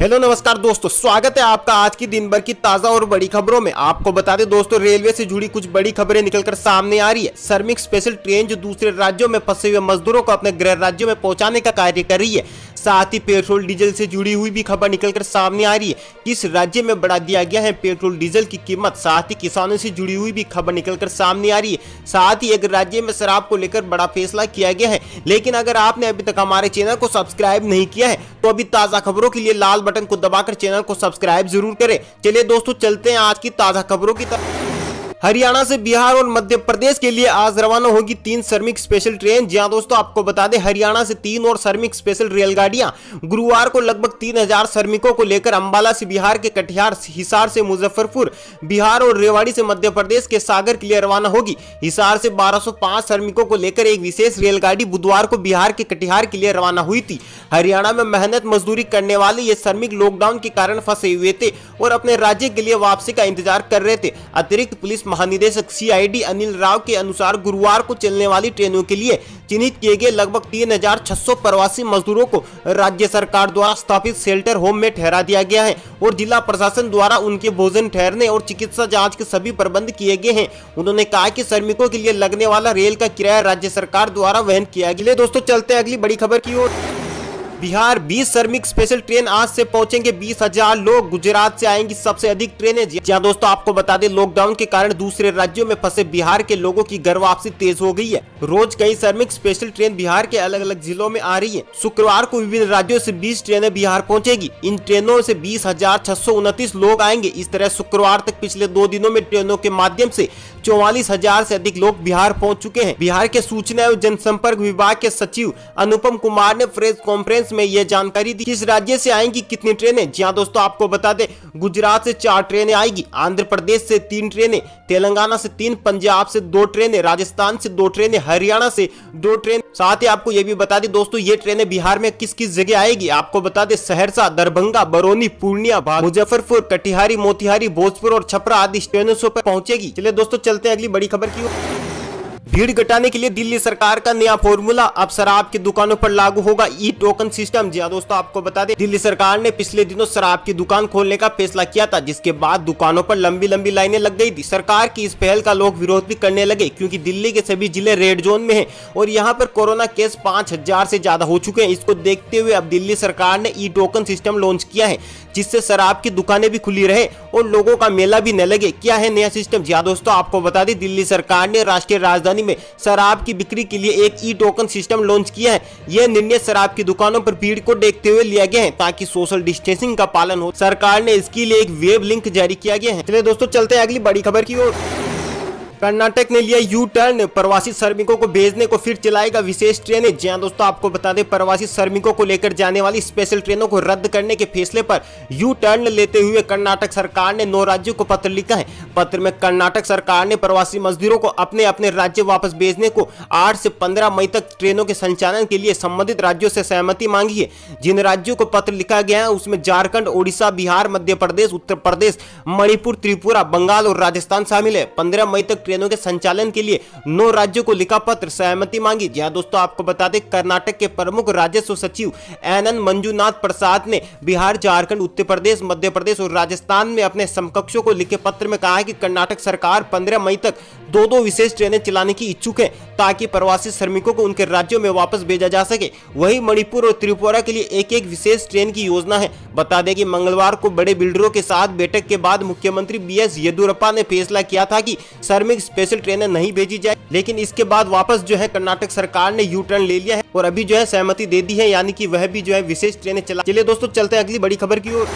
Hello नमस्कार दोस्तों, स्वागत है आपका आज की दिन भर की ताजा और बड़ी खबरों में। आपको बता दें दोस्तों, रेलवे से जुड़ी कुछ बड़ी खबरें निकलकर सामने आ रही है। श्रमिक स्पेशल ट्रेन जो दूसरे राज्यों में फंसे हुए मजदूरों को अपने गृह राज्यों में पहुंचाने का कार्य कर रही है। साथ ही पेट्रोल डीजल से जुड़ी हुई भी खबर निकलकर सामने आ रही है। किस राज्य में बढ़ा दिया गया है पेट्रोल डीजल की कीमत, साथ ही किसानों से जुड़ी हुई भी खबर निकलकर सामने आ रही है। साथ ही एक राज्य में शराब को लेकर बड़ा फैसला किया गया है। लेकिन अगर आपने अभी तक हमारे चैनल को सब्सक्राइब नहीं किया है तो अभी ताजा खबरों के लिए लाल बटन को दबाकर चैनल को सब्सक्राइब जरूर करें। चलिए दोस्तों, चलते हैं आज की ताजा खबरों की तरफ। हरियाणा से बिहार और मध्य प्रदेश के लिए आज रवाना होगी 3 श्रमिक स्पेशल ट्रेन। जहां दोस्तों आपको बता दें, हरियाणा से 3 और श्रमिक स्पेशल रेलगाड़ियां गुरुवार को लगभग 3000 श्रमिकों को लेकर अंबाला से बिहार के कटिहार, हिसार से मुजफ्फरपुर बिहार और रेवाड़ी से मध्य प्रदेश के सागर के लिए रवाना होगी। हिसार से 1205 श्रमिकों को लेकर एक विशेष रेलगाड़ी बुधवार को बिहार के कटिहार के लिए रवाना हुई थी। हरियाणा में मेहनत मजदूरी करने वाले ये श्रमिक लॉकडाउन के कारण फंसे हुए थे और अपने राज्य के लिए वापसी का इंतजार कर रहे थे। अतिरिक्त पुलिस महानिदेशक CID अनिल राव के अनुसार गुरुवार को चलने वाली ट्रेनों के लिए चिन्हित किए गए लगभग 3600 प्रवासी मजदूरों को राज्य सरकार द्वारा स्थापित शेल्टर होम में ठहरा दिया गया है और जिला प्रशासन द्वारा उनके भोजन, ठहरने और चिकित्सा जांच के सभी प्रबंध किए गए हैं। उन्होंने कहा कि श्रमिकों के लिए लगने वाला रेल का किराया राज्य सरकार द्वारा वहन किया गया। दोस्तों चलते हैं अगली बड़ी खबर की ओर। बिहार 20 श्रमिक स्पेशल ट्रेन आज से पहुंचेंगे 20,000 लोग। गुजरात से आएंगी सबसे अधिक ट्रेनें। जहां दोस्तों आपको बता दें, लॉकडाउन के कारण दूसरे राज्यों में फंसे बिहार के लोगों की घर वापसी तेज हो गई है। रोज कई श्रमिक स्पेशल ट्रेन बिहार के अलग अलग जिलों में आ रही है। शुक्रवार को विभिन्न राज्यों से 20 ट्रेनें बिहार पहुंचेगी। इन ट्रेनों से 20,629 लोग आएंगे। इस तरह शुक्रवार तक पिछले 2 दिनों में ट्रेनों के माध्यम से 44,000 से अधिक लोग बिहार पहुंच चुके हैं। बिहार के सूचना एवं जनसंपर्क विभाग के सचिव अनुपम कुमार ने प्रेस कॉन्फ्रेंस में यह जानकारी दी। किस राज्य से आएंगी कितनी ट्रेनें? जहां दोस्तों आपको बता दें, गुजरात से 4 ट्रेनें आएगी, आंध्र प्रदेश से 3 ट्रेनें, तेलंगाना से 3, पंजाब से 2 ट्रेनें, राजस्थान से 2 ट्रेनें, हरियाणा से 2 ट्रेन। साथ ही आपको यह भी बता दें दोस्तों, ये ट्रेनें बिहार में किस किस जगह आएगी। आपको बता दें, सहरसा, दरभंगा, बरौनी, पूर्णिया, मुजफ्फरपुर, कटिहारी, मोतिहारी, भोजपुर और छपरा आदि स्टेशनों पर पहुंचेगी। चलिए दोस्तों, चलते हैं अगली बड़ी खबर की ओर। भीड़ घटाने के लिए दिल्ली सरकार का नया फॉर्मूला, अब शराब की दुकानों पर लागू होगा ई-टोकन सिस्टम। जी दोस्तों आपको बता दें, दिल्ली सरकार ने पिछले दिनों शराब की दुकान खोलने का फैसला किया था, जिसके बाद दुकानों पर लंबी लंबी लाइनें लग गई थी। सरकार की इस पहल का लोग विरोध भी करने लगे, क्योंकि दिल्ली के सभी जिले रेड जोन में हैं और यहाँ पर कोरोना केस 5000 से ज्यादा हो चुके हैं। इसको देखते हुए अब दिल्ली सरकार ने ई-टोकन सिस्टम लॉन्च किया है, जिससे शराब की दुकानें भी खुली रहे और लोगों का मेला भी न लगे। क्या है नया सिस्टम? जी दोस्तों आपको बता दें, दिल्ली सरकार ने राष्ट्रीय राजधानी में शराब की बिक्री के लिए एक ई-टोकन सिस्टम लॉन्च किया है। यह निर्णय शराब की दुकानों पर भीड़ को देखते हुए लिया गया है, ताकि सोशल डिस्टेंसिंग का पालन हो। सरकार ने इसके लिए एक वेब लिंक जारी किया गया है। चलिए दोस्तों, चलते हैं अगली बड़ी खबर की ओर। कर्नाटक ने लिया यू टर्न, प्रवासी श्रमिकों को भेजने को फिर चलाएगा विशेष ट्रेनें। जहां दोस्तों आपको बता दें, प्रवासी श्रमिकों को लेकर जाने वाली स्पेशल ट्रेनों को रद्द करने के फैसले पर यू टर्न लेते हुए कर्नाटक सरकार ने 9 राज्यों को पत्र लिखा है। पत्र में कर्नाटक सरकार ने प्रवासी मजदूरों को अपने अपने राज्य वापस भेजने को 8 से 15 मई तक ट्रेनों के संचालन के लिए संबंधित राज्यों से सहमति मांगी है। जिन राज्यों को पत्र लिखा गया है उसमें झारखंड, ओडिशा, बिहार, मध्य प्रदेश, उत्तर प्रदेश, मणिपुर, त्रिपुरा, बंगाल और राजस्थान शामिल है। 15 मई तक ट्रेनों के संचालन के लिए 9 राज्यों को लिखा पत्र सहमति मांगी। जहां दोस्तों आपको बता दें, कर्नाटक के प्रमुख राजस्व सचिव एनएन मंजुनाथ प्रसाद ने बिहार, झारखंड, उत्तर प्रदेश, मध्य प्रदेश और राजस्थान में अपने समकक्षों को लिखे पत्र में कहा है कि कर्नाटक सरकार 15 मई तक 2 विशेष ट्रेनें चलाने की इच्छुक है, ताकि प्रवासी श्रमिकों को उनके राज्यों में वापस भेजा जा सके। वहीं मणिपुर और त्रिपुरा के लिए एक विशेष ट्रेन की योजना है। बता दें कि मंगलवार को बड़े बिल्डरों के साथ बैठक के बाद मुख्यमंत्री BS येदियुरप्पा ने फैसला किया था कि श्रमिक स्पेशल ट्रेनें नहीं भेजी जाए, लेकिन इसके बाद वापस जो है कर्नाटक सरकार ने यू टर्न ले लिया है और अभी जो है सहमति दे दी है, यानी कि वह भी जो है विशेष ट्रेनें चला। चलिए दोस्तों, चलते हैं अगली बड़ी खबर की ओर।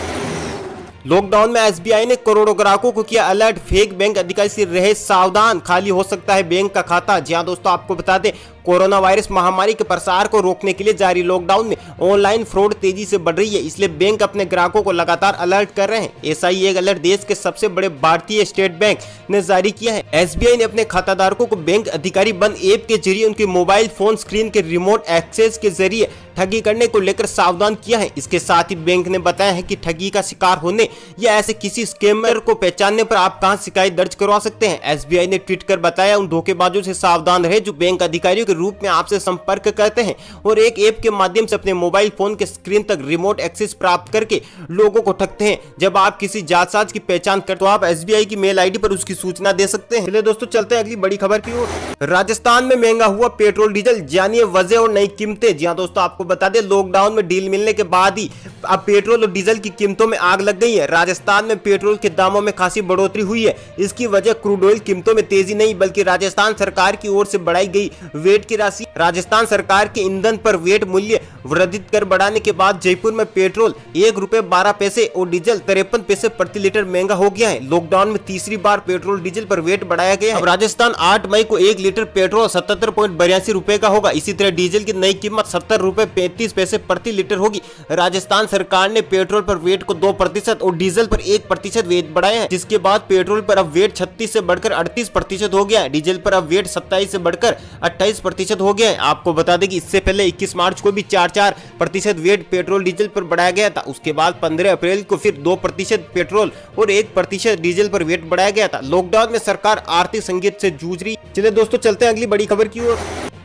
लॉकडाउन में SBI ने करोड़ों ग्राहकों को किया अलर्ट, फेक बैंक अधिकारी से रहे सावधान, खाली हो सकता है बैंक का खाता। जहां दोस्तों आपको बता दें, कोरोना वायरस महामारी के प्रसार को रोकने के लिए जारी लॉकडाउन में ऑनलाइन फ्रॉड तेजी से बढ़ रही है, इसलिए बैंक अपने ग्राहकों को लगातार अलर्ट कर रहे हैं। ऐसा ही एक अलर्ट देश के सबसे बड़े भारतीय स्टेट बैंक ने जारी किया है। SBI ने अपने खाताधारकों को बैंक अधिकारी बन ऐप के जरिए उनके मोबाइल फोन स्क्रीन के रिमोट एक्सेस के जरिए ठगी करने को लेकर सावधान किया है। इसके साथ ही बैंक ने बताया है कि ठगी का शिकार होने या ऐसे किसी स्कैमर को पहचानने पर आप कहां शिकायत दर्ज करवा सकते हैं। SBI ने ट्वीट कर बताया, उन धोखेबाजों से सावधान रहे जो बैंक अधिकारियों के रूप में आपसे संपर्क करते हैं और एक ऐप के माध्यम से अपने मोबाइल फोन के स्क्रीन तक रिमोट एक्सेस प्राप्त करके लोगों को ठगते हैं। जब आप किसी जालसाज की पहचान कर तो आप SBI की मेल ID पर उसकी सूचना दे सकते हैं। चलिए दोस्तों चलते हैं अगली बड़ी खबर की ओर। राजस्थान में महंगा हुआ पेट्रोल डीजल, जानिए वजह और नई कीमतें। जी हां दोस्तों, आपको बता दें लॉकडाउन में डील मिलने के बाद ही अब पेट्रोल और डीजल की कीमतों में आग लग गई है। राजस्थान में पेट्रोल के दामों में खासी बढ़ोतरी हुई है। इसकी वजह क्रूड ऑयल कीमतों में तेजी नहीं बल्कि राजस्थान सरकार की ओर से बढ़ाई गई वेट की राशि। राजस्थान सरकार के ईंधन पर वेट मूल्य वर्धित कर बढ़ाने के बाद जयपुर में पेट्रोल ₹1.12 और डीजल 53 पैसे प्रति लीटर महंगा हो गया है। लॉकडाउन में तीसरी बार पेट्रोल डीजल पर वेट बढ़ाया गया है। अब राजस्थान 8 मई को 1 लीटर पेट्रोल 77.82 रुपए का होगा। इसी तरह डीजल की नई कीमत ₹70.35 प्रति लीटर होगी। राजस्थान सरकार ने पेट्रोल पर वेट को 2% और डीजल पर 1% वेट बढ़ाया है, जिसके बाद पेट्रोल पर अब वेट 36 से बढ़कर 38% हो गया है। डीजल पर अब वेट 27 से बढ़कर 28% हो गया है। आपको बता दें कि इससे पहले 21 मार्च को भी 4% वेट पेट्रोल डीजल पर बढ़ाया गया था। उसके बाद 15 अप्रैल को फिर 2% पेट्रोल और 1% डीजल पर वेट बढ़ाया गया था। लॉकडाउन में सरकार आर्थिक संकट से जूझ रही। चलिए दोस्तों चलते हैं अगली बड़ी खबर की ओर।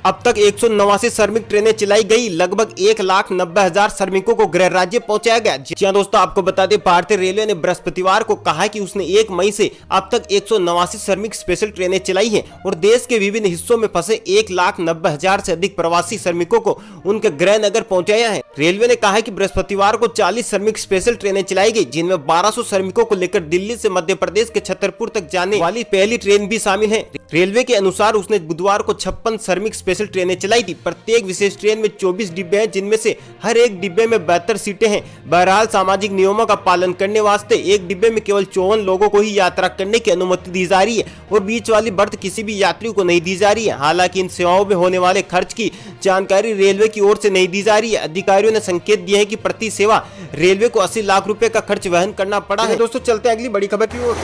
अब तक 189 श्रमिक ट्रेनें चलाई गई, लगभग 1,90,000 श्रमिकों को गृह राज्य पहुंचाया गया। जी हां दोस्तों, आपको बता दें भारतीय रेलवे ने बृहस्पतिवार को कहा कि उसने 1 मई से अब तक 189 श्रमिक स्पेशल ट्रेनें चलाई हैं और देश के विभिन्न हिस्सों में फंसे 1,90,000 से अधिक प्रवासी श्रमिकों को उनके गृह नगर पहुंचाया है। रेलवे ने कहा कि बृहस्पतिवार को 40 श्रमिक स्पेशल ट्रेनें चलाई गई, जिनमें 1200 श्रमिकों को लेकर दिल्ली से मध्य प्रदेश के छतरपुर तक जाने वाली पहली ट्रेन भी शामिल है। रेलवे के अनुसार उसने बुधवार को 56 श्रमिक स्पेशल ट्रेनें चलाई थी। प्रत्येक विशेष ट्रेन में 24 डिब्बे हैं, जिनमें से हर एक डिब्बे में 72 सीटें हैं। बहरहाल सामाजिक नियमों का पालन करने वास्ते एक डिब्बे में केवल 54 लोगों को ही यात्रा करने की अनुमति दी जा रही है और बीच वाली बर्थ किसी भी यात्री को नहीं दी जा रही है। हालांकि इन सेवाओं में होने वाले खर्च की जानकारी रेलवे की ओर से नहीं दी जा रही है। अधिकारियों ने संकेत दिए हैं कि प्रति सेवा रेलवे को 80 लाख रुपए का खर्च वहन करना पड़ा है। दोस्तों चलते हैं अगली बड़ी खबर की ओर।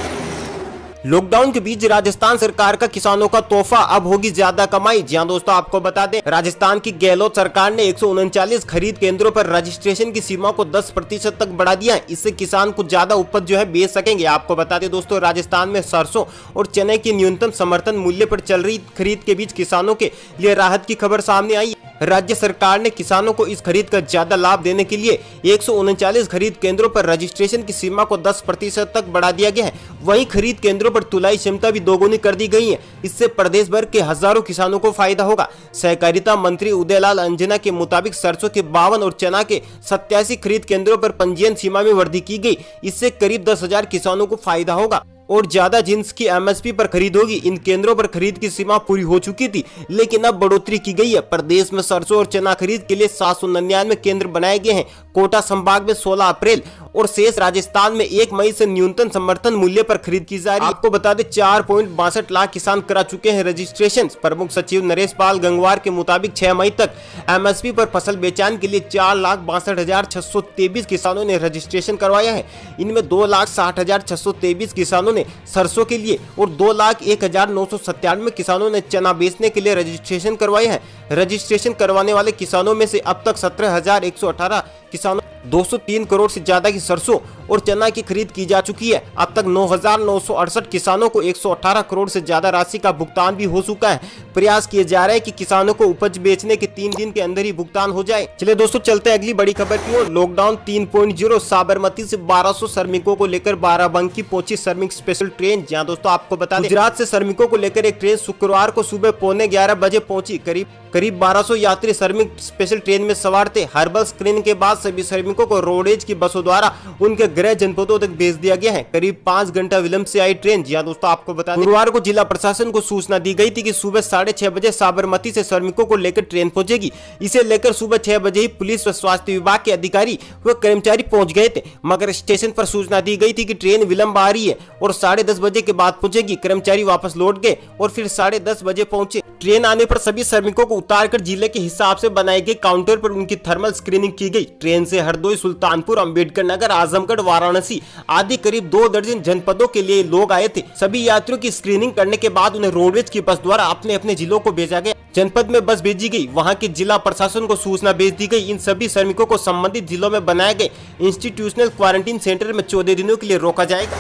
लॉकडाउन के बीच राजस्थान सरकार का किसानों का तोहफा, अब होगी ज्यादा कमाई। जी हां दोस्तों, आपको बता दें राजस्थान की गहलोत सरकार ने 139 खरीद केंद्रों पर रजिस्ट्रेशन की सीमा को 10% तक बढ़ा दिया है। इससे किसान कुछ ज्यादा उपज जो है बेच सकेंगे। आपको बता दें दोस्तों, राजस्थान में सरसों और चने की न्यूनतम समर्थन मूल्य पर चल रही खरीद के बीच किसानों के लिए राहत की खबर सामने आई। राज्य सरकार ने किसानों को इस खरीद का ज्यादा लाभ देने के लिए 139 खरीद केंद्रों पर रजिस्ट्रेशन की सीमा को 10% तक बढ़ा दिया गया है। वहीं खरीद केंद्रों पर तुलाई क्षमता भी दोगुनी कर दी गई है। इससे प्रदेश भर के हजारों किसानों को फायदा होगा। सहकारिता मंत्री उदयलाल अंजना के मुताबिक सरसों के 52 और चना के 87 खरीद केंद्रों पर पंजीयन सीमा में वृद्धि की गई। इससे करीब 10,000 किसानों को फायदा होगा और ज्यादा जिन्स की MSP पर खरीद होगी। इन केंद्रों पर खरीद की सीमा पूरी हो चुकी थी, लेकिन अब बढ़ोतरी की गई है। प्रदेश में सरसों और चना खरीद के लिए 799 केंद्र बनाए गए हैं। कोटा संभाग में 16 अप्रैल और शेष राजस्थान में 1 मई से न्यूनतम समर्थन मूल्य पर खरीद की जा रही है। आपको बता दें 4.62 लाख किसान करा चुके हैं रजिस्ट्रेशन। प्रमुख सचिव नरेश पाल गंगवार के मुताबिक 6 मई तक MSP पर फसल बेचान के लिए 4,62,623 किसानों ने रजिस्ट्रेशन करवाया है। इनमें 2,60,623 किसानों ने सरसों के लिए और 2,01,997 किसानों ने चना बेचने के लिए रजिस्ट्रेशन करवाया है। रजिस्ट्रेशन करवाने वाले किसानों में से अब तक 17,118 किसानों 203 करोड़ से ज्यादा की सरसों और चना की खरीद की जा चुकी है। अब तक 9,968 किसानों को 118 करोड़ से ज्यादा राशि का भुगतान भी हो चुका है। प्रयास किए जा रहे हैं कि किसानों को उपज बेचने के 3 दिन के अंदर ही भुगतान हो जाए। चलिए दोस्तों चलते हैं अगली बड़ी खबर की ओर। लॉकडाउन 3.0, साबरमती से 1200 श्रमिकों को लेकर बाराबंकी पहुंची श्रमिक स्पेशल ट्रेन। जहां दोस्तों आपको बता दें गुजरात से श्रमिकों को लेकर एक ट्रेन शुक्रवार को सुबह 11:15 बजे पहुंची। करीब 1200 यात्री श्रमिक स्पेशल ट्रेन में सवार थे। हर्बल स्क्रीनिंग के बाद सभी श्रमिकों को रोडवेज की बसों द्वारा उनके गृह जनपदों तक भेज दिया गया है। करीब 5 घंटा विलंब से आई ट्रेन। जी हां दोस्तों, आपको बता दें गुरुवार को जिला प्रशासन को सूचना दी गई थी कि सुबह 6:30 बजे साबरमती से श्रमिकों को लेकर ट्रेन पहुंचेगी। इसे लेकर सुबह 6 बजे ही पुलिस व स्वास्थ्य विभाग के अधिकारी व कर्मचारी पहुंच गए थे, मगर स्टेशन पर सूचना दी गई थी कि ट्रेन विलंब आ रही है और 10:30 बजे के बाद पहुंचेगी। कर्मचारी वापस लौट गए और फिर 10:30 बजे पहुंचे। ट्रेन आने पर सभी श्रमिकों को उतारकर जिले के हिसाब से बनाए गए काउंटर पर उनकी थर्मल स्क्रीनिंग की गई। ट्रेन से हरदोई, सुल्तानपुर, अंबेडकर नगर, आजमगढ़, वाराणसी आदि करीब 2 दर्जन जनपदों के लिए लोग आए थे। सभी यात्रियों की स्क्रीनिंग करने के बाद उन्हें रोडवेज की बस द्वारा अपने अपने जिलों को भेजा गया। जनपद में बस भेजी गई, वहां के जिला प्रशासन को सूचना भेज दी गई। इन सभी श्रमिकों को संबंधित जिलों में बनाए गए इंस्टीट्यूशनल क्वारंटीन सेंटर में 14 दिनों के लिए रोका जाएगा।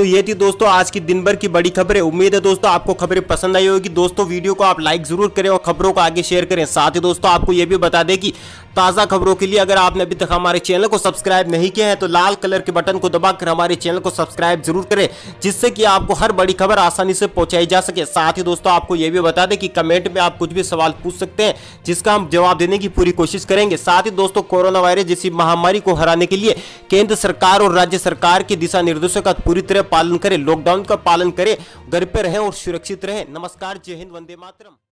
तो ये थी दोस्तों आज की दिन भर की बड़ी खबरें। उम्मीद है दोस्तों आपको खबरें पसंद आई होगी। दोस्तों वीडियो को आप लाइक जरूर करें और खबरों को आगे शेयर करें। साथ ही दोस्तों आपको ये भी बता दें कि ताजा खबरों के लिए अगर आपने अभी तक हमारे चैनल को सब्सक्राइब नहीं किया है तो लाल कलर के बटन को दबाकर हमारे चैनल को सब्सक्राइब जरूर करें, जिससे कि आपको हर बड़ी खबर आसानी से पहुंचाई जा सके। साथ ही दोस्तों आपको यह भी बता दें कि कमेंट में आप कुछ भी सवाल पूछ सकते हैं, जिसका हम जवाब देने की पूरी कोशिश करेंगे। साथ ही दोस्तों कोरोना वायरस जैसी महामारी को हराने के लिए केंद्र सरकार और राज्य सरकार के दिशा निर्देशों का पूरी तरह पालन करें, लॉकडाउन का पालन करें, घर पर रहें और सुरक्षित रहें। नमस्कार, जय हिंद, वंदे मातरम।